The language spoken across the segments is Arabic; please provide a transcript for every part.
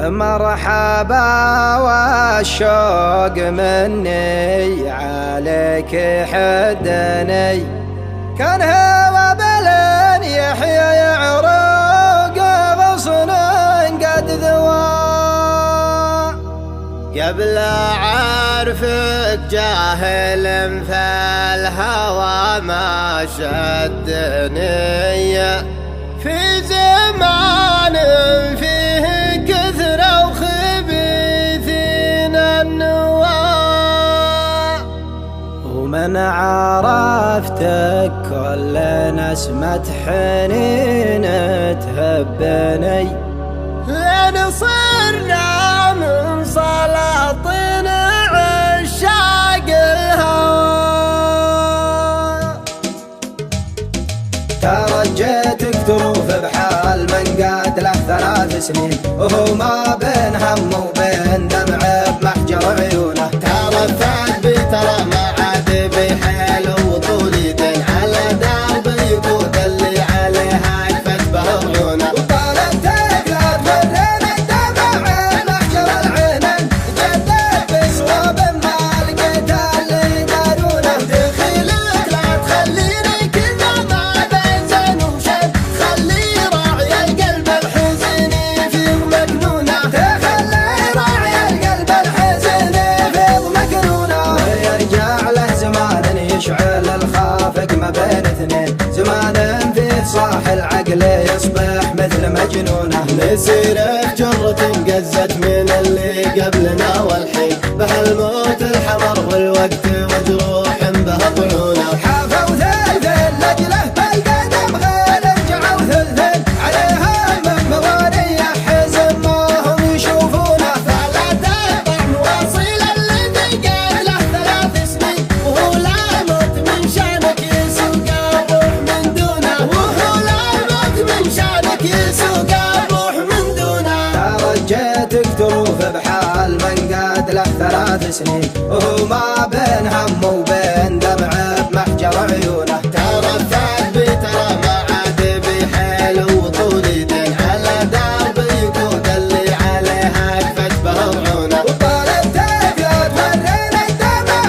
مرحبا والشوق مني عليك حدني، كان هوى بلن يحيى يعرق غصن قد ذوى. قبل عرفك جاهل فالهوى ما شدني، في زمان فيه كثرة وخبيثين النواة، ومن عرفتك كل نسمة حنين تهبني، لين صرنا من سلاطين عشاق الهوى. ترجيتك تروف بحال من قاد له 3 سنين، وهو ما بين هم وبين دمع بمحجر عيونه. ترفعت بترى ما عاد بحيل وطول يدين، على درب يقود اللي عليها يكفت به عيونه. وطالت تقلب مرين الدمع محجر العينين، جدت بصواب ما لقيت اللي يدارونه. دخيلك لا تخليني كذا ما بين زين وشين، خلي راعي القلب الحزين يفيض مكنونه. تخلي راعي القلب الحزين يفيض مكنونه. ويرجع له زمان يشعل الخافق ما بين اثنين، زمان فيه صاح العقل يصبح مثل مجنونه. نسير جرة قزت من اللي قبلنا والحين، بهالموت الحمر والوقت وجروح به طيونه. حافوا ثلثين لجله بالقدم غير رجعوا ثلثين، عليها من مواريح حزن ما هم يشوفونه. فلا تقطع مواصيل الذي قال له 3 سنين، وهو لا موت من شانك يسوق الروح من دونه. وهو لا موت من شانك يسوق الروح من دونه. ترجيتك تروف بحال من قاد له 3 سنين، وهو ما بين هم وبين دمع بمحجر عيونه. ترفعت بترى ما عاد بحيل وطول يدين، على درب يقود اللي عليها يكفت به عيونه. وطالت تقلب مرين الدمع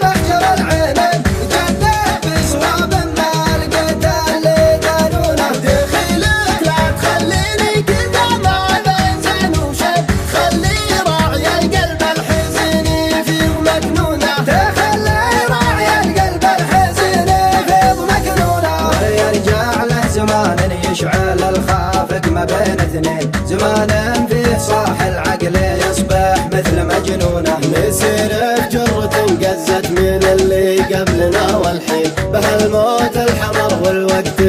محجر العينين، جدت بصواب ما لقيت اللي يدارونه. دخيلك لا تخليني كذا ما بين زين وشين، خلي راعي القلب الحزين يفيض مكنونه. تخلي راعي القلب الحزين يفيض مكنونه. ويرجع له زمان يشعل الخافق ما بين اثنين، زمان فيه صاح العقل يصبح مثل مجنونه. نسير جرة قزت من اللي قبلنا والحين، بهالموت الحمر والوقت